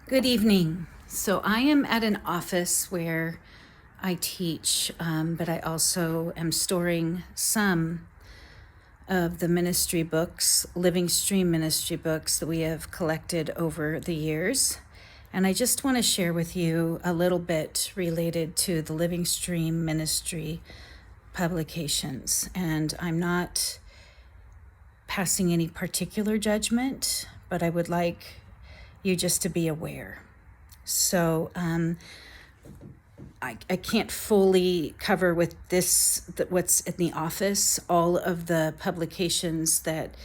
Good evening. So I am at an office where I teach, but I also am storing some of the ministry books, Living Stream ministry books that we have collected over the years. And I just want to share with you a little bit related to the Living Stream ministry publications. And I'm not passing any particular judgment, but I would like you just to be aware. So I can't fully cover with this what's in the office, all of the publications that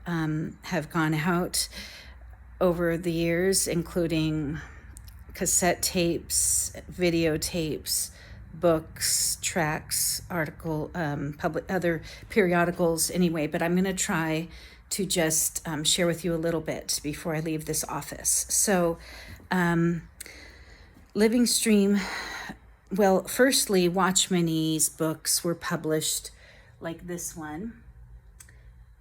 have gone out over the years, including cassette tapes, videotapes, books, tracts, other periodicals anyway, but I'm going to try to just share with you a little bit before I leave this office. So, Living Stream, well, firstly, Watchman Ee's books were published like this one,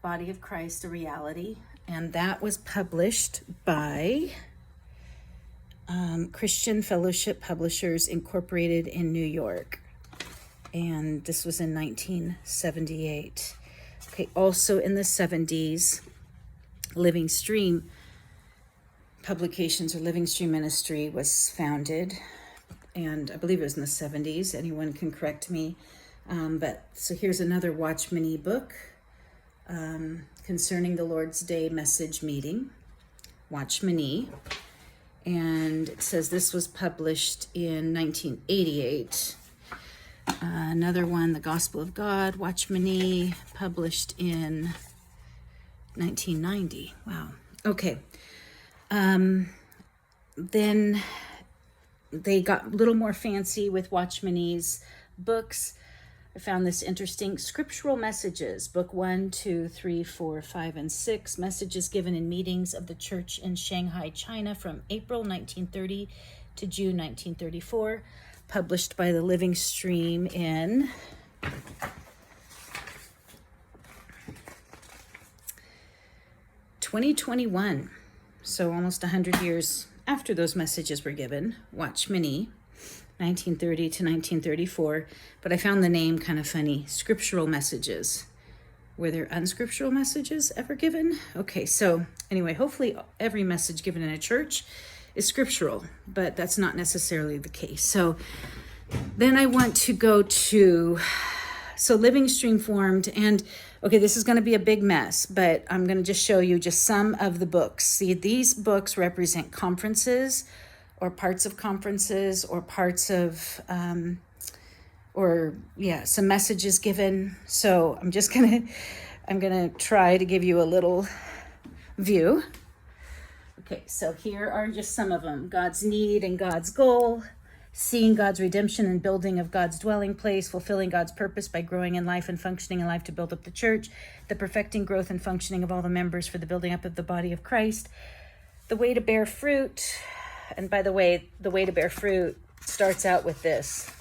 Body of Christ, a Reality, and that was published by Christian Fellowship Publishers Incorporated in New York, and this was in 1978. Okay, also in the 70s, Living Stream Publications or Living Stream Ministry was founded, and I believe it was in the 70s. Anyone can correct me. So here's another Watchman Nee book concerning the Lord's Day message meeting, Watchman Nee. And it says this was published in 1988. Another one, The Gospel of God, Watchman Nee, published in 1990. Wow. Okay. Then they got a little more fancy with Watchman Nee's books. I found this interesting. Scriptural Messages, Book 1, 2, 3, 4, 5, and 6. Messages given in meetings of the church in Shanghai, China from April 1930 to June 1934. Published by the Living Stream in 2021. So almost 100 years after those messages were given. Watchman Nee, 1930 to 1934. But I found the name kind of funny. Scriptural Messages. Were there unscriptural messages ever given? Okay, so anyway, hopefully every message given in a church is scriptural, but that's not necessarily the case. So then I want to go to, so Living Stream formed, and okay, this is going to be a big mess, but I'm going to just show you just some of the books. See, these books represent conferences or parts of conferences or parts of, some messages given. So I'm going to try to give you a little view. Okay, so here are just some of them. God's need and God's goal, seeing God's redemption and building of God's dwelling place, fulfilling God's purpose by growing in life and functioning in life to build up the church, the perfecting growth and functioning of all the members for the building up of the body of Christ, the way to bear fruit. And by the way, the way to bear fruit starts out with this.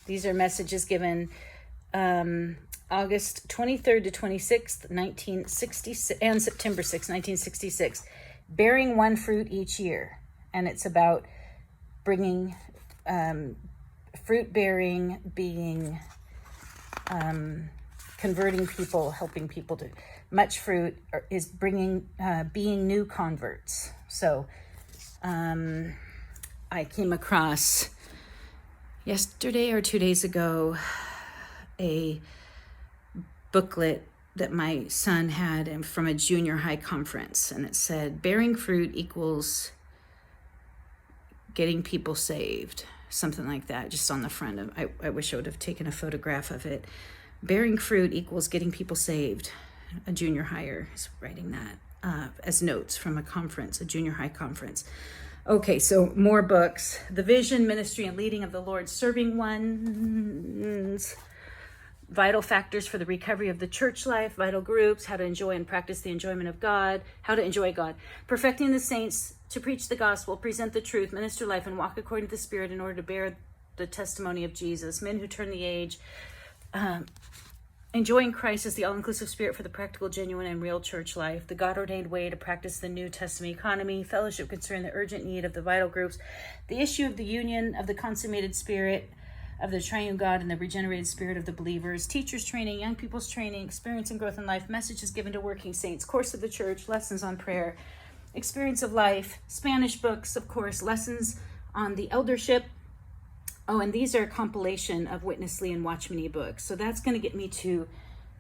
These are messages given August 23rd to 26th, 1966, and September 6th, 1966, bearing one fruit each year. And it's about bringing fruit bearing, being, converting people, helping people to much fruit is bringing, being new converts. So I came across yesterday or 2 days ago a booklet that my son had from a junior high conference, and it said bearing fruit equals getting people saved, something like that, just on the front of, I wish I would have taken a photograph of it. Bearing fruit equals getting people saved. A junior higher is writing that as notes from a conference, a junior high conference. Okay, so more books. The Vision, Ministry, and Leading of the Lord's Serving Ones. Vital Factors for the Recovery of the Church Life, Vital Groups, How to Enjoy and Practice the Enjoyment of God, How to Enjoy God, Perfecting the Saints, to Preach the Gospel, Present the Truth, Minister Life, and Walk According to the Spirit in order to bear the testimony of Jesus, Men Who Turn the Age, Enjoying Christ as the all-inclusive spirit for the practical, genuine, and real church life. The God-ordained way to practice the New Testament economy. Fellowship concerning the urgent need of the vital groups. The issue of the union of the consummated spirit of the triune God and the regenerated spirit of the believers. Teachers training, young people's training, experience and growth in life. Messages given to working saints. Course of the church. Lessons on prayer. Experience of life. Spanish books, of course. Lessons on the eldership. Oh, and these are a compilation of Witness Lee and Watchman Nee books. So that's going to get me to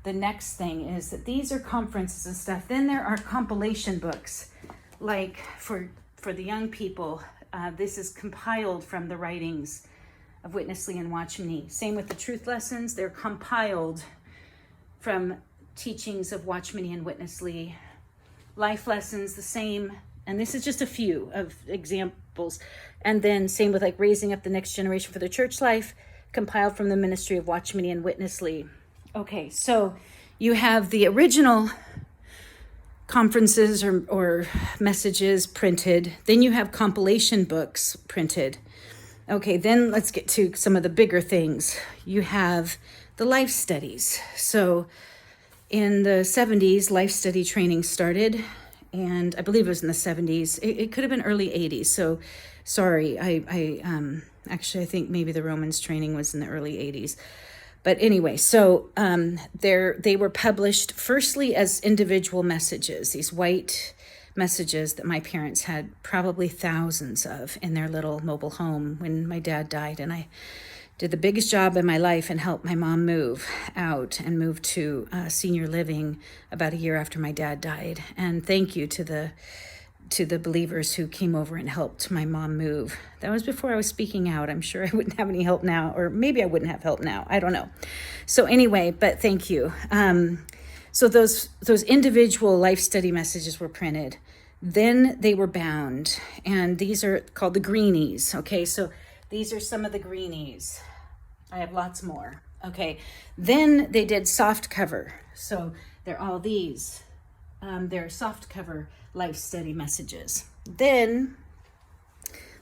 the next thing, is that these are conferences and stuff. Then there are compilation books, like for the young people. This is compiled from the writings of Witness Lee and Watchman Nee. Same with the truth lessons. They're compiled from teachings of Watchman Nee and Witness Lee. Life lessons, the same. And this is just a few of examples. And then same with like raising up the next generation for the church life, compiled from the ministry of Watchman Nee and Witness Lee. Okay, so you have the original conferences or messages printed. Then you have compilation books printed. Okay, then let's get to some of the bigger things. You have the life studies. So in the 70s, life study training started. And I believe it was in the 70s. It could have been early 80s. So sorry, I actually, I think maybe the Romans training was in the early 80s. But anyway, so they were published firstly as individual messages, these white messages that my parents had probably thousands of in their little mobile home when my dad died. And I did the biggest job in my life and helped my mom move out and move to senior living about a year after my dad died. And thank you to the believers who came over and helped my mom move. That was before I was speaking out. I'm sure I wouldn't have any help now, or maybe I wouldn't have help now. I don't know. So anyway, but thank you. So those individual life study messages were printed. Then they were bound, and these are called the greenies. Okay, so these are some of the greenies. I have lots more. Okay, then they did soft cover. So they're all these. They're soft cover life study messages. Then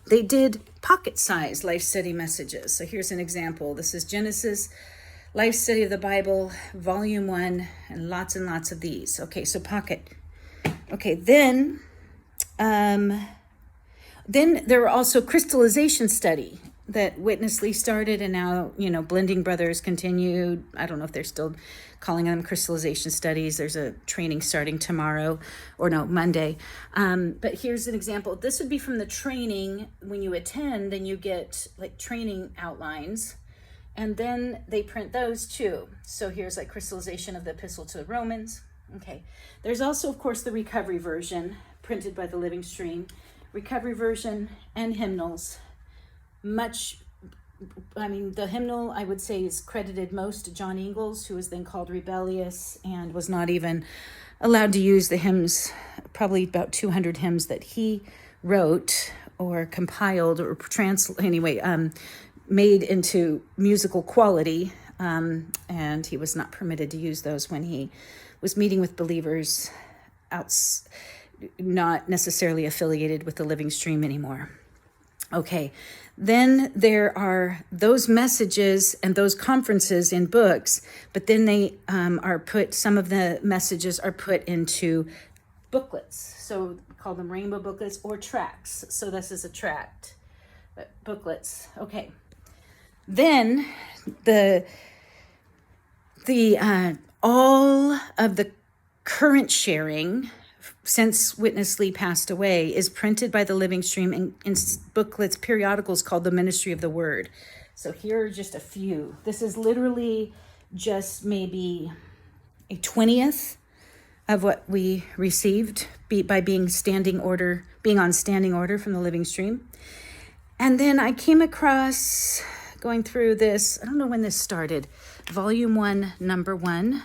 they did pocket size life study messages. So here's an example. This is Genesis, Life Study of the Bible, Volume 1, and lots of these. Okay, so pocket. Okay, then there were also crystallization study that Witness Lee started, and now, Blending Brothers continued. I don't know if they're still calling them crystallization studies. There's a training starting tomorrow, or no, Monday. But here's an example. This would be from the training. When you attend, then you get like training outlines, and then they print those too. So here's like crystallization of the Epistle to the Romans. Okay. There's also, of course, the recovery version printed by the Living Stream. Recovery version and hymnals. The hymnal, I would say, is credited most to John Ingalls, who was then called rebellious and was not even allowed to use the hymns, probably about 200 hymns that he wrote or compiled or made into musical quality. And he was not permitted to use those when he was meeting with believers not necessarily affiliated with the Living Stream anymore. Okay, then there are those messages and those conferences in books, but then they some of the messages are put into booklets. So we call them rainbow booklets or tracts. So this is a tract, booklets. Okay. Then all of the current sharing since Witness Lee passed away is printed by the Living Stream in booklets, periodicals called the Ministry of the Word. So here are just a few. This is literally just maybe a 20th of what we received by being on standing order from the Living Stream. And then I came across, going through this, I don't know when this started, Volume 1, Number 1,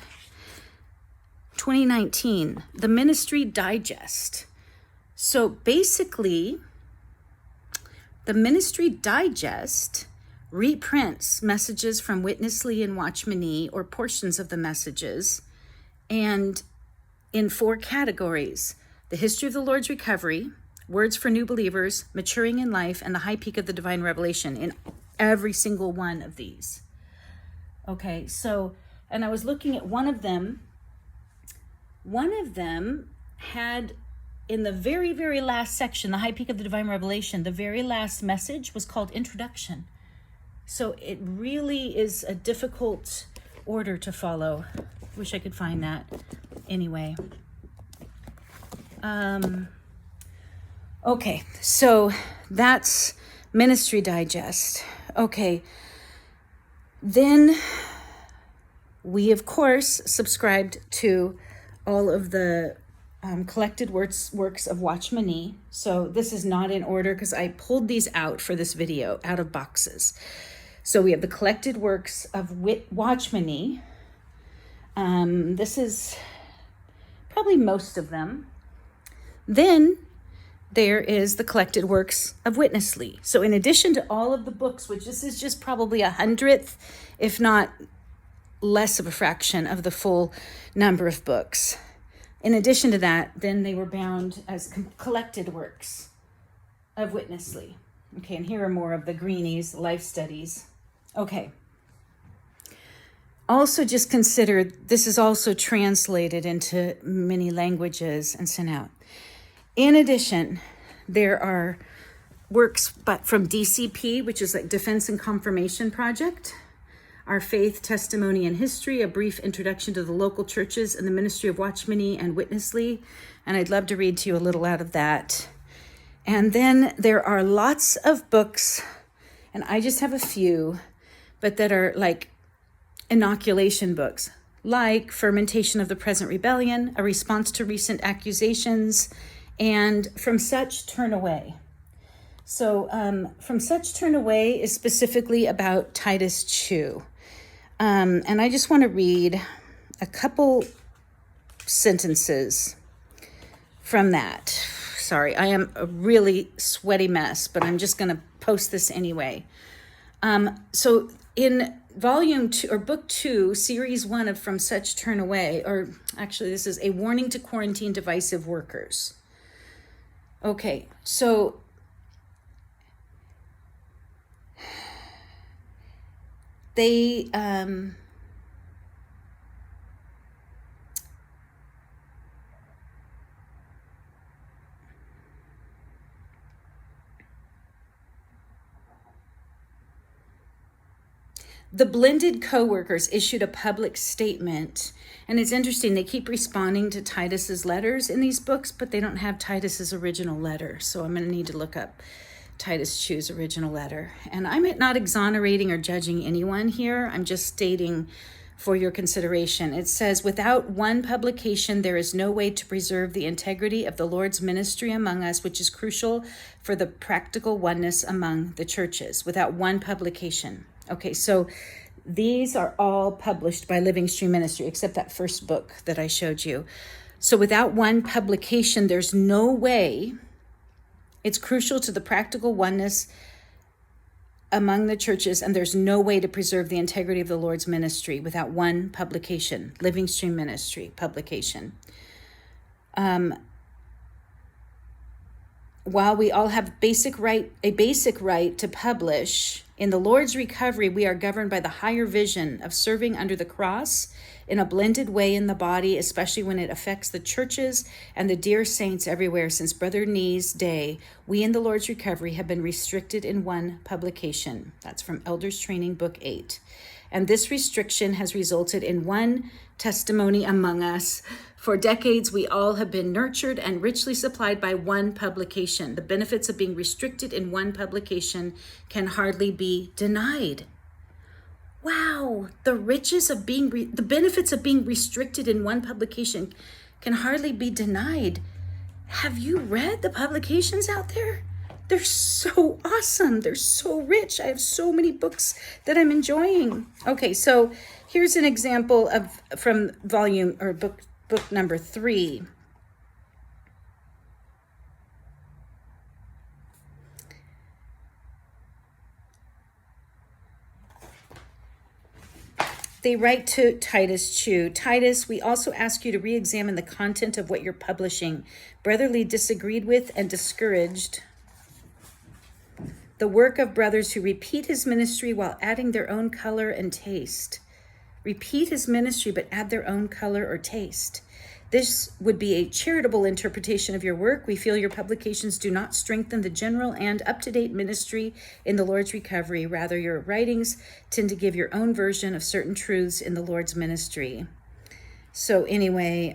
2019, the Ministry Digest. So basically, the Ministry Digest reprints messages from Witness Lee and Watchman Nee, or portions of the messages, and in 4 categories: the history of the Lord's recovery, words for new believers, maturing in life, and the high peak of the divine revelation, in every single one of these. Okay, so and I was looking at one of them. One of them had, in the very, very last section, the high peak of the divine revelation, the very last message was called Introduction. So it really is a difficult order to follow. Wish I could find that. Anyway. Okay, so that's Ministry Digest. Okay, then we, of course, subscribed to all of the collected works of Watchman Nee. So this is not in order because I pulled these out for this video out of boxes. So we have the collected works of Watchman Nee. This is probably most of them. Then there is the collected works of Witness Lee. So in addition to all of the books, which this is just probably 100th, if not less of a fraction of the full number of books. In addition to that, then they were bound as collected works of Witness Lee. Okay, and here are more of the Greenies, life studies. Okay. Also just consider, this is also translated into many languages and sent out. In addition, there are works but from DCP, which is like Defense and Confirmation Project, Our Faith, Testimony, and History, a brief introduction to the local churches and the ministry of Watchman Nee and Witness Lee. And I'd love to read to you a little out of that. And then there are lots of books, and I just have a few, but that are like inoculation books, like Fermentation of the Present Rebellion, A Response to Recent Accusations, and From Such Turn Away. So From Such Turn Away is specifically about Titus Chew. And I just want to read a couple sentences from that. Sorry, I am a really sweaty mess, but I'm just going to post this anyway. So in volume 2 or book 2, series 1 of From Such Turn Away, or actually this is A Warning to Quarantine Divisive Workers. Okay, so they the blended co-workers issued a public statement, and it's interesting, they keep responding to Titus's letters in these books, but they don't have Titus's original letter, so I'm going to need to look up Titus Chew's original letter. And I'm not exonerating or judging anyone here, I'm just stating for your consideration. It says, without one publication, there is no way to preserve the integrity of the Lord's ministry among us, which is crucial for the practical oneness among the churches. Without one publication. Okay, so these are all published by Living Stream Ministry, except that first book that I showed you. So without one publication, there's no way. It's crucial to the practical oneness among the churches, and there's no way to preserve the integrity of the Lord's ministry without one publication, Living Stream Ministry publication. While we all have a basic right to publish, in the Lord's recovery, we are governed by the higher vision of serving under the cross in a blended way in the body, especially when it affects the churches and the dear saints everywhere. Since Brother Nee's day, we in the Lord's recovery have been restricted in one publication. That's from Elders Training, Book 8. And this restriction has resulted in one testimony among us. For decades, we all have been nurtured and richly supplied by one publication. The benefits of being restricted in one publication can hardly be denied. Wow, the benefits of being restricted in one publication can hardly be denied. Have you read the publications out there? They're so awesome. They're so rich. I have so many books that I'm enjoying. Okay, so here's an example from book number 3. They write to Titus Chew. Titus, we also ask you to re-examine the content of what you're publishing. Brother Lee disagreed with and discouraged the work of brothers who repeat his ministry while adding their own color and taste. repeat his ministry, but add their own color or taste. This would be a charitable interpretation of your work. We feel your publications do not strengthen the general and up-to-date ministry in the Lord's recovery. Rather, your writings tend to give your own version of certain truths in the Lord's ministry. So anyway,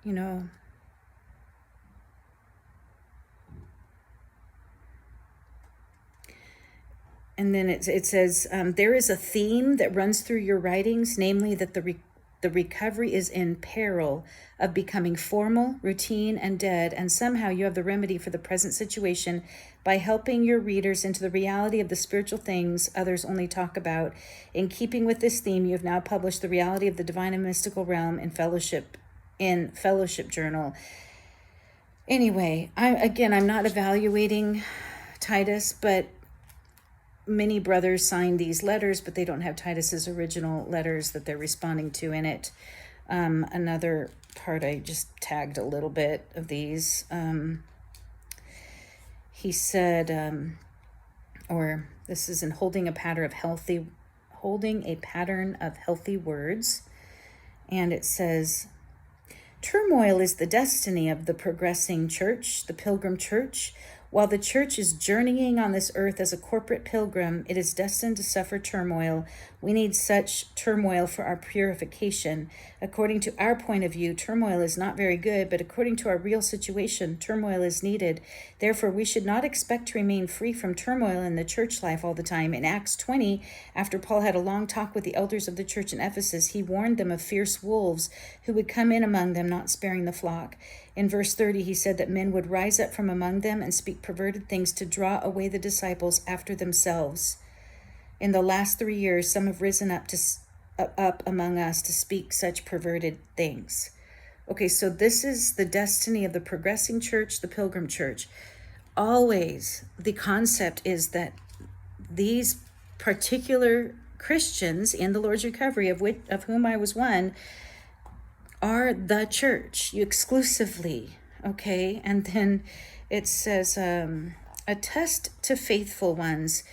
you know, and then it says, there is a theme that runs through your writings, namely that the recovery is in peril of becoming formal, routine, and dead, and somehow you have the remedy for the present situation by helping your readers into the reality of the spiritual things others only talk about. In keeping with this theme, you have now published the reality of the divine and mystical realm in Fellowship Journal. Anyway, I'm not evaluating Titus, but many brothers signed these letters, but they don't have Titus's original letters that they're responding to in it. Another part, I just tagged a little bit of these. He said, or this is in holding a pattern of healthy words. And it says, turmoil is the destiny of the progressing church, the pilgrim church. While the church is journeying on this earth as a corporate pilgrim, it is destined to suffer turmoil. We need such turmoil for our purification. According to our point of view, turmoil is not very good, but according to our real situation, turmoil is needed. Therefore, we should not expect to remain free from turmoil in the church life all the time. In Acts 20, after Paul had a long talk with the elders of the church in Ephesus, he warned them of fierce wolves who would come in among them, not sparing the flock. In verse 30, he said that men would rise up from among them and speak perverted things to draw away the disciples after themselves. In the last 3 years, some have risen up among us to speak such perverted things. Okay, so this is the destiny of the progressing church, the pilgrim church. Always the concept is that these particular Christians in the Lord's recovery, of whom I was one, are the church, you exclusively, okay? And then it says, attest to faithful ones.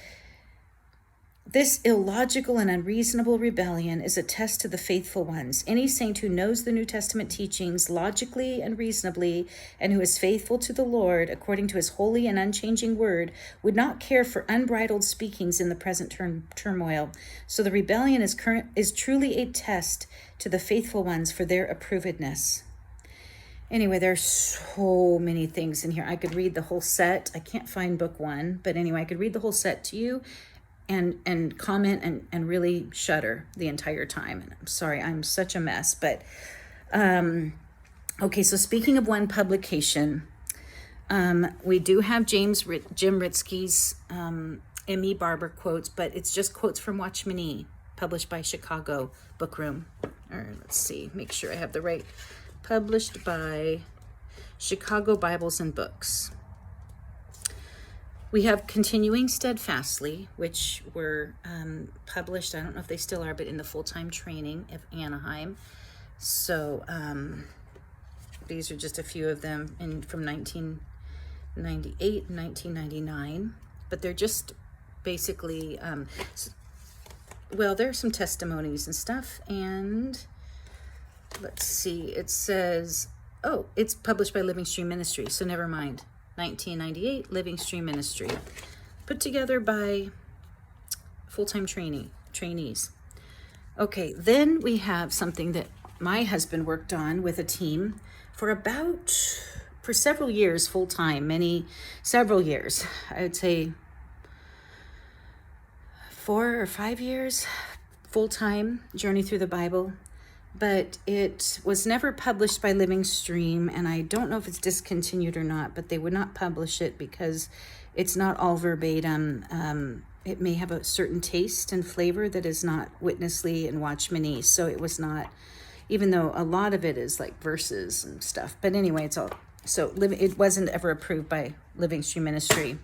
This illogical and unreasonable rebellion is a test to the faithful ones. Any saint who knows the New Testament teachings logically and reasonably, and who is faithful to the Lord according to his holy and unchanging word, would not care for unbridled speakings in the present turmoil. So the rebellion is truly a test to the faithful ones for their approvedness. Anyway, there's so many things in here. I could read the whole set. I can't find book 1, but anyway, I could read the whole set to you and comment and really shudder the entire time. And I'm sorry, I'm such a mess. But okay, so speaking of one publication, we do have Jim Ritzky's M.E. Barber quotes, but it's just quotes from Watchman E, published by Chicago Book Room. Or let's see, make sure I have the right. Published by Chicago Bibles and Books. We have Continuing Steadfastly, which were published, I don't know if they still are, but in the full-time training of Anaheim. So these are just a few of them from 1998 and 1999. But they're just basically, well, there's some testimonies and stuff. And let's see, it says, oh, it's published by Living Stream Ministry, so never mind. 1998, Living Stream Ministry, put together by full-time trainees. Okay, then we have something that my husband worked on with a team for several years, full-time, several years. I would say 4 or 5 years, full-time journey through the Bible. But it was never published by Living Stream, and I don't know if it's discontinued or not, but they would not publish it because it's not all verbatim. It may have a certain taste and flavor that is not Witnessly and Watchman-y, so it was not, even though a lot of it is like verses and stuff. But anyway, it's all, so it wasn't ever approved by Living Stream Ministry.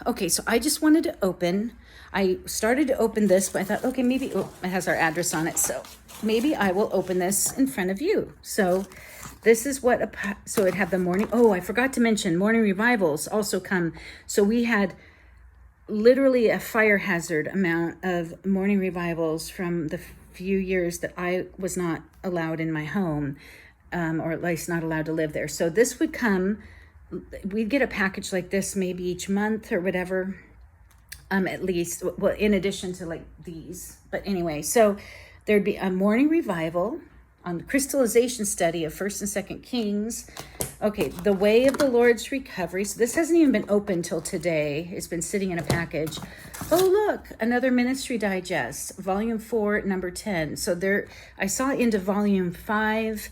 Okay, so I just wanted to open. I started to open this, but I thought, okay, maybe, it has our address on it. So maybe I will open this in front of you. So this is what, so it had the morning. Oh, I forgot to mention morning revivals also come. So we had literally a fire hazard amount of morning revivals from the few years that I was not allowed in my home, or at least not allowed to live there. So this would come, we'd get a package like this maybe each month or whatever, at least, well, in addition to like these. But anyway, so there'd be a morning revival on the crystallization study of 1st and 2nd Kings. Okay, the way of the Lord's recovery. So this hasn't even been opened till today. It's been sitting in a package. Oh, look, another ministry digest, volume 4, number 10. So there, I saw into volume 5.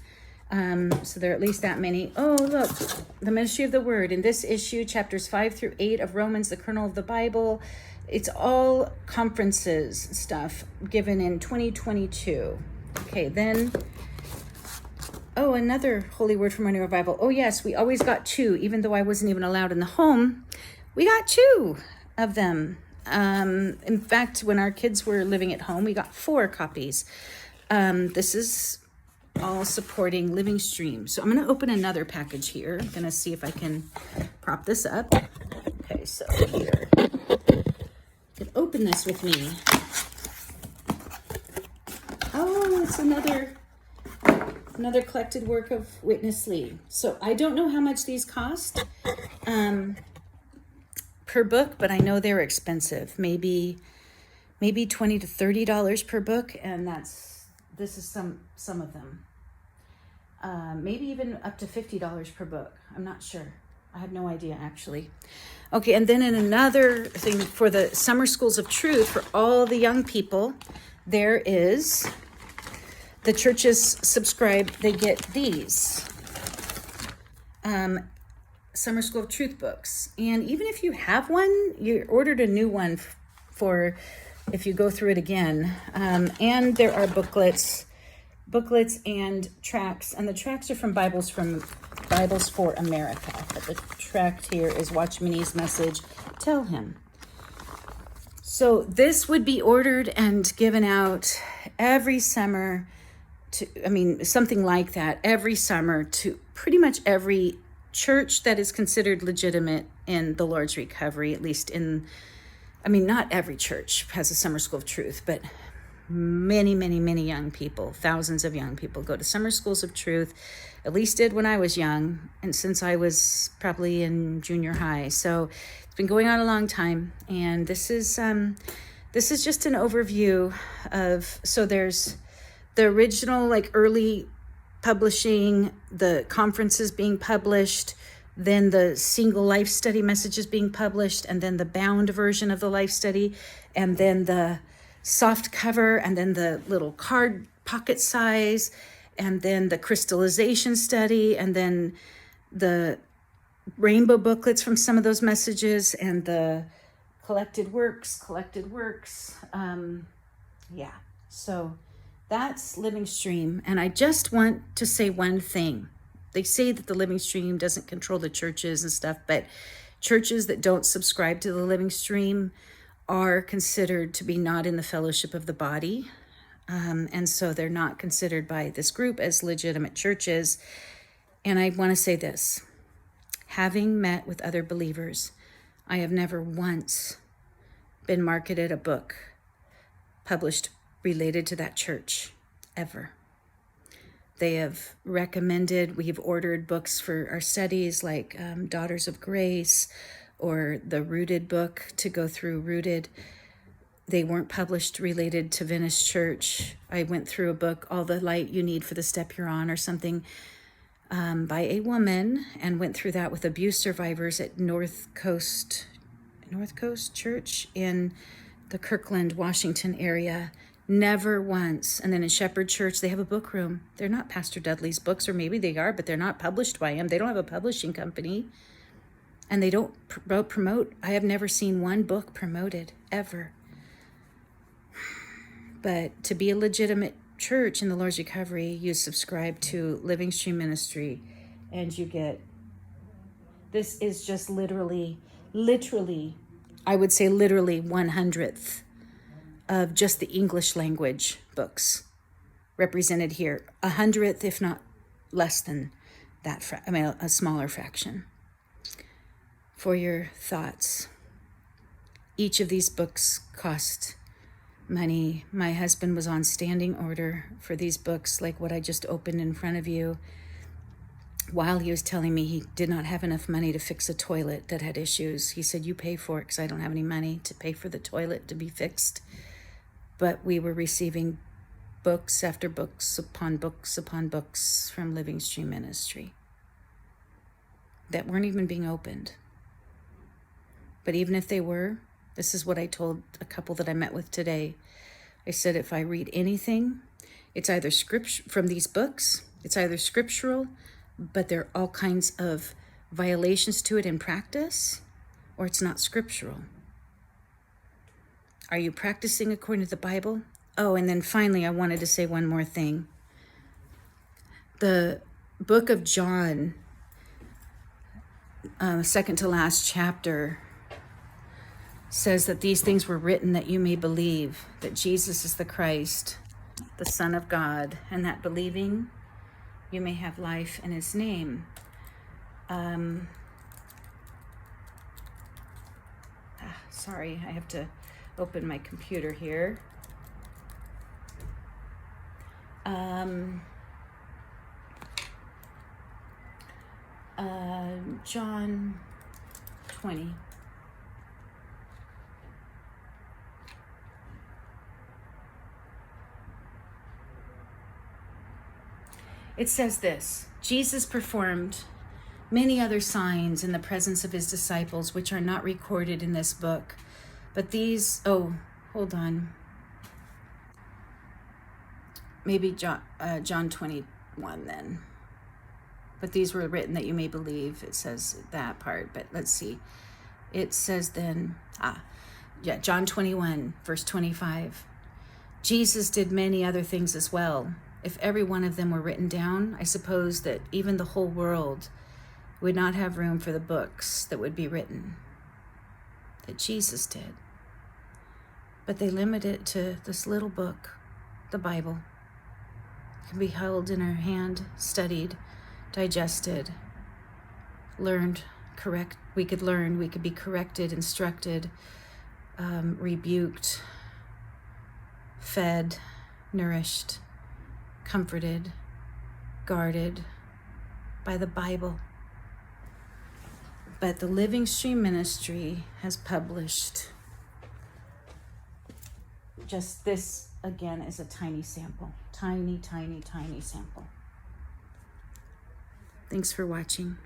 So there are at least that many. Oh, look, the ministry of the word. In this issue, chapters 5 through 8 of Romans, the kernel of the Bible. It's all conferences stuff given in 2022. Okay, then, oh, another Holy Word for Morning Revival. Oh, yes, we always got 2, even though I wasn't even allowed in the home. We got 2 of them. In fact, when our kids were living at home, we got 4 copies. This is all supporting Living Stream. So I'm going to open another package here. I'm going to see if I can prop this up. Okay, so here. You can open this with me. Oh, it's another collected work of Witness Lee. So I don't know how much these cost per book, but I know they're expensive. Maybe $20 to $30 per book, and this is some of them. Maybe even up to $50 per book. I'm not sure. I have no idea, actually. Okay, and then in another thing for the Summer Schools of Truth, for all the young people, there is, the churches subscribe, they get these Summer School of Truth books. And even if you have one, you ordered a new one for if you go through it again. And there are booklets and tracts, and the tracts are from Bibles for America. But the tract here is Watch Minnie's message, Tell Him. So this would be ordered and given out every summer something like that, every summer to pretty much every church that is considered legitimate in the Lord's recovery, at least not every church has a Summer School of Truth, but many, many, many young people, thousands of young people go to Summer Schools of Truth, at least did when I was young, and since I was probably in junior high. So it's been going on a long time, and this is just an overview of, so there's the original, early publishing, the conferences being published, then the single life study messages being published, and then the bound version of the life study, and then the soft cover, and then the little card pocket size, and then the crystallization study, and then the rainbow booklets from some of those messages, and the collected works. So that's Living Stream. And I just want to say one thing. They say that the Living Stream doesn't control the churches and stuff, but churches that don't subscribe to the Living Stream are considered to be not in the fellowship of the body. And so they're not considered by this group as legitimate churches. And I want to say this. Having met with other believers, I have never once been marketed a book published related to that church, ever. They have recommended, we've ordered books for our studies like Daughters of Grace or the Rooted book to go through Rooted. They weren't published related to Venice Church. I went through a book, All the Light You Need for the Step You're On, or something by a woman, and went through that with abuse survivors at North Coast Church in the Kirkland, Washington area. Never once. And then in Shepherd Church, they have a book room. They're not Pastor Dudley's books, or maybe they are, but they're not published by him. They don't have a publishing company. And they don't promote. I have never seen one book promoted, ever. But to be a legitimate church in the Lord's Recovery, you subscribe to Living Stream Ministry, and you get, this is just literally I would say literally 1/100th of just the English language books represented here. 100th, if not less than that, a smaller fraction. For your thoughts. Each of these books cost money. My husband was on standing order for these books, like what I just opened in front of you, while he was telling me he did not have enough money to fix a toilet that had issues. He said, "You pay for it, because I don't have any money to pay for the toilet to be fixed." But we were receiving books after books upon books upon books from Living Stream Ministry that weren't even being opened. But even if they were, this is what I told a couple that I met with today. I said, if I read anything, it's either scripture from these books, it's either scriptural, but there are all kinds of violations to it in practice, or it's not scriptural. Are you practicing according to the Bible? Oh, and then finally, I wanted to say one more thing. The book of John, second to last chapter, says that these things were written that you may believe that Jesus is the Christ, the Son of God, and that believing you may have life in his name. Sorry, I have to open my computer here. John 20. It says this: Jesus performed many other signs in the presence of his disciples, which are not recorded in this book. But these, hold on. Maybe John 21 then. But these were written that you may believe. It says that part, but let's see. It says then, John 21, verse 25. Jesus did many other things as well. If every one of them were written down, I suppose that even the whole world would not have room for the books that would be written that Jesus did. But they limit it to this little book, the Bible. It can be held in our hand, studied, digested, learned, correct. We could learn, we could be corrected, instructed, rebuked, fed, nourished, comforted, guarded by the Bible. But the Living Stream Ministry has published just this, again, is a tiny sample. Tiny, tiny, tiny sample. Thanks for watching.